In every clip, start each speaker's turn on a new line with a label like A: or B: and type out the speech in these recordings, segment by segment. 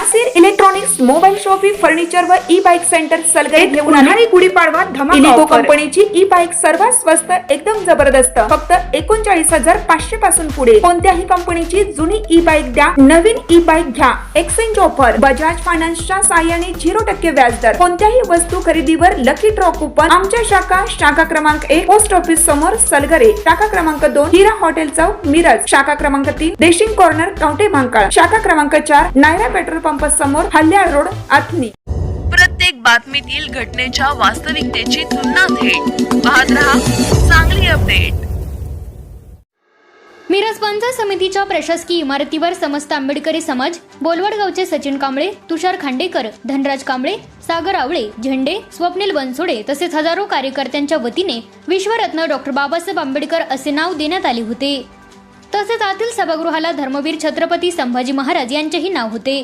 A: Nasir electronics mobile shoppe furniture व E bike centre Salgare घेऊन उन्हाळी गुढीपाडवा धमाका इलिको कंपनीची ई बाईक सर्वात स्वस्त एकदम जबरदस्त फक्त 39,500 पासून पुढे कोणत्याही कंपनीची जुनी ई बाईक द्या नवीन ई बाईक घ्या एक्सचेंज ऑफर बजाज फायनान्सच्या साहाय्याने 0% व्याजदर कोणत्याही वस्तू खरेदीवर लकी ड्रॉ कुपन आमच्या शाखा क्रमांक 1 पोस्ट ऑफिस समोर सलगरे शाखा क्रमांक 2 हिरा हॉटेल चौक मिरज शाखा क्रमांक 3 देशिंग कॉर्नर कवठे महांकाळ शाखा क्रमांक 4 नायरा पेट्रोल पंप समोर हल्याळ रोड आथनी।
B: प्रत्येक बातमीतील घटनेच्या वास्तविकतेची तुलना थेट पाहत रहा चांगली अपडेट।
C: मिरज पंचायत समितीच्या प्रशासकीय इमारतीवर समस्त आंबेडकरी समाज बोलवड गावचे सचिन कांबळे तुषार खांडेकर धनराज कांबळे सागर आवळे झेंडे स्वप्नील बनसोडे तसेच हजारो कार्यकर्त्यांच्या वतीने विश्वरत्न डॉक्टर बाबासाहेब आंबेडकर असे नाव देण्यात आले होते। तसेच आतील सभागृहाला धर्मवीर छत्रपती संभाजी महाराज यांचेही नाव होते।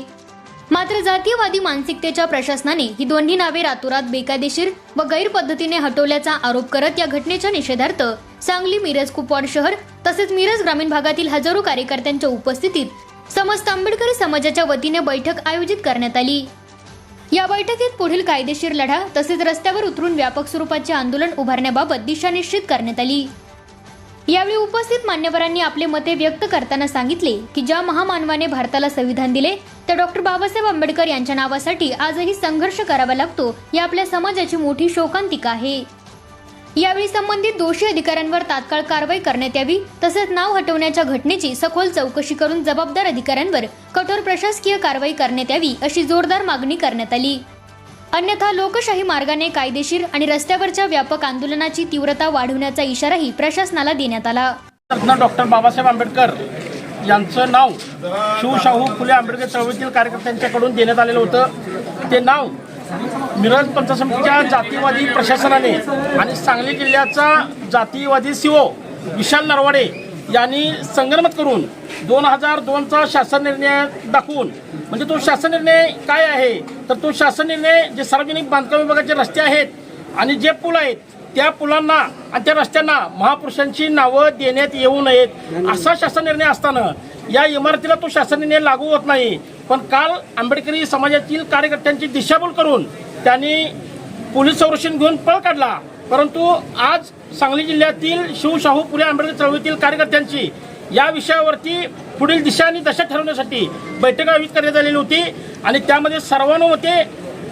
C: मात्र जातीयवादी मानसिकतेच्या प्रशासनाने ही दोन्ही नावे रातोरात बेकायदेशीर व गैर पद्धतीने हटवल्याचा आरोप करत या घटनेच्या निषेधार्थ सांगली मिरज कुपवाड शहर तसेच मिरज ग्रामीण भागातील हजारो कार्यकर्त्यांच्या उपस्थितीत समस्त आंबेडकरी समाजाच्या वतीने बैठक आयोजित करण्यात आली। या बैठकीत पुढील कायदेशीर लढा तसेच रस्त्यावर उतरून व्यापक स्वरूपाचे आंदोलन उभारण्याबाबत दिशा निश्चित करण्यात आली। यावेळी उपस्थित मान्यवरांनी आपले मते व्यक्त करताना सांगितले की ज्या महामानवाने भारताला संविधान दिले त्या डॉक्टर बाबासाहेब आंबेडकर यांच्या नावासाठी आजही संघर्ष करावा लागतो ही आपल्या समाजाची मोठी शोकांतिका आहे। यावेळी संबंधित दोषी अधिकाऱ्यांवर तात्काळ कारवाई करण्यात यावी तसेच नाव हटवण्याच्या घटनेची सखोल चौकशी करून जबाबदार अधिकाऱ्यांवर कठोर प्रशासकीय कारवाई करण्यात यावी अशी जोरदार मागणी करण्यात आली। अन्यथा लोकशाही मार्गाने कायदेशीर आणि रस्त्यावरच्या व्यापक आंदोलनाची तीव्रता वाढवण्याचा इशाराही प्रशासनाला देण्यात आला।
D: डॉक्टर बाबासाहेब आंबेडकर यांचं नाव शिवशाहू फुले आंबेडकर चळवळीतील कार्यकर्त्यांच्याकडून देण्यात आलेलं होतं। ते नाव मिरज पंचायत समितीच्या जातीवादी प्रशासनाने आणि सांगली जिल्ह्याचा जातीवादी सीओ विशाल नरवाडे यांनी संगनमत करून 2002चा शासन निर्णय दाखवून म्हणजे तो शासन निर्णय काय आहे तर तो शासन निर्णय जे सार्वजनिक बांधकाम विभागाचे रस्ते आहेत आणि जे पूल आहेत त्या पुलांना आणि त्या रस्त्यांना महापुरुषांची नावं देण्यात येऊ नयेत असा शासन निर्णय असताना या इमारतीला तो शासन निर्णय लागू होत नाही। पण काल आंबेडकरी समाजातील कार्यकर्त्यांची दिशाभूल करून त्यांनी पोलीस संरक्षण घेऊन पळ काढला। परंतु आज सांगली जिल्ह्यातील शिवशाहू फुले आंबेडकर चळवळीतील कार्यकर्त्यांची या विषयावरती पुढील दिशा आणि दशा ठरवण्यासाठी बैठक आयोजित करण्यात आलेली होती आणि त्यामध्ये सर्वानुमते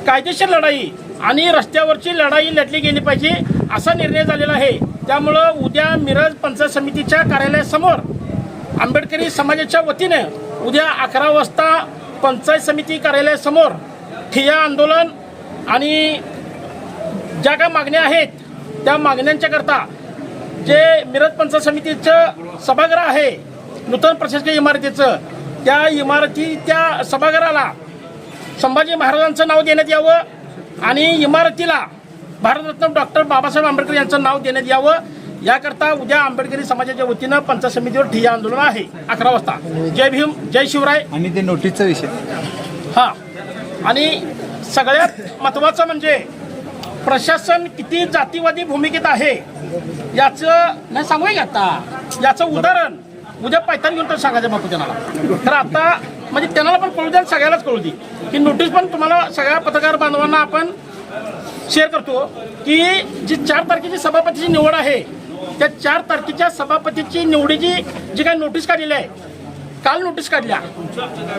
D: कायदेशीर लढाई आणि रस्त्यावरची लढाई लढली गेली पाहिजे असा निर्णय झालेला आहे। त्यामुळं उद्या मिरज पंचायत समितीच्या कार्यालयासमोर आंबेडकरी समाजाच्या वतीने उद्या 11 वाजता पंचायत समिती कार्यालयासमोर ठिय्या आंदोलन आणि ज्या काय मागण्या आहेत त्या मागण्यांच्या करता जे मिरज पंचायत समितीचं सभागृह आहे नूतन प्रशासकीय इमारतीचं त्या सभागृहाला संभाजी महाराजांचं नाव देण्यात यावं आणि इमारतीला भारतरत्न डॉक्टर बाबासाहेब आंबेडकर यांचं नाव देण्यात यावं याकरता उद्या आंबेडकरी समाजाच्या वतीनं पंचायत समितीवर ठिय्या आंदोलन आहे 11 वाजता। जय भीम जय शिवराय। आणि ते नोटीसचा विषय आणि सगळ्यात महत्त्वाचं म्हणजे प्रशासन किती जातीवादी भूमिकेत आहे याचं नाही सांगूया आता याचं उदाहरण उद्या पायथान घेऊन तर सांगायचं बापू त्यांना तर आता म्हणजे त्यांना पण कळू द्या सगळ्यालाच कळू दे की नोटीस पण तुम्हाला सगळ्या पत्रकार बांधवांना आपण शेअर करतो की जी 4 तारखेची सभापतीची निवड आहे त्या 4 तारखेच्या सभापतीची निवडीची जी काही नोटीस काढलेली आहे काल नोटीस काढल्या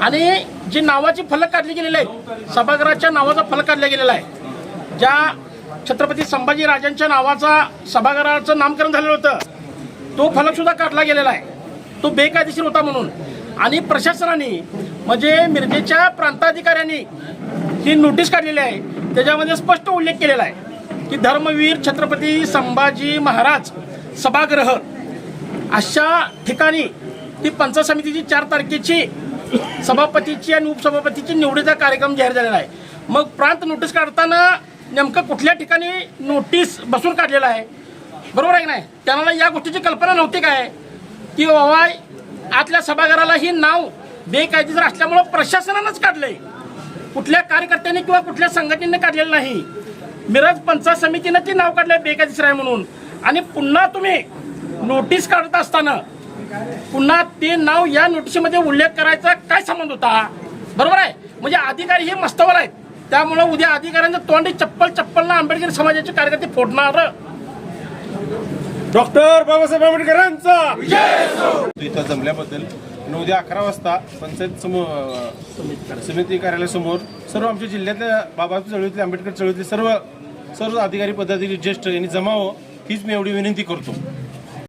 D: आणि जी नावाची फलक काढली गेलेली आहे सभागृहाच्या नावाचा फलक काढला गेलेला आहे ज्या छत्रपती संभाजी राजांच्या नावाचा सभागृहाचं नामकरण झालेलं होतं तो फलक सुद्धा काढला गेलेला आहे तो बेकायदेशीर होता म्हणून आणि प्रशासनाने म्हणजे मिरजेच्या प्रांताधिकाऱ्यांनी ही नोटीस काढलेली आहे त्याच्यामध्ये स्पष्ट उल्लेख केलेला आहे की धर्मवीर छत्रपती संभाजी महाराज सभागृह अशा ठिकाणी ती पंचायत समितीची 4 तारखेची सभापतीची आणि उपसभापतीची निवडीचा कार्यक्रम जाहीर झालेला आहे। मग प्रांत नोटीस काढताना नेमकं कुठल्या ठिकाणी नोटीस बसून काढलेला आहे बरोबर आहे की नाही त्यांना या गोष्टीची कल्पना नव्हती काय की बाबा आतल्या सभागृहाला ही नाव बेकायदेशीर असल्यामुळं प्रशासनानंच काढलंय कुठल्या कार्यकर्त्यांनी किंवा कुठल्या संघटनेने काढलेलं नाही। मिरज पंचायत समितीनं ते नाव काढलंय बेकायदेशीर आहे म्हणून आणि पुन्हा तुम्ही नोटीस काढत असताना पुन्हा ते नाव या नोटीसमध्ये उल्लेख करायचा काय संबंध होता बरोबर आहे। म्हणजे अधिकारी हे मस्तवर आहेत. त्यामुळं उद्या अधिकाऱ्यांचं तोंडी चप्पलला आंबेडकर समाजाचे कार्यकर्ते फोडणार.
E: डॉक्टर बाबासाहेब आंबेडकरांचा इथं जमल्याबद्दल आणि उद्या 11 वाजता पंचायत समिती कार्यालयासमोर सर्व आमच्या जिल्ह्यातल्या बाबासाहेब चळवळीतले आंबेडकर चळवळीतले सर्व अधिकारी पदाधिकारी ज्येष्ठ यांनी जमावं हीच मी एवढी विनंती करतो.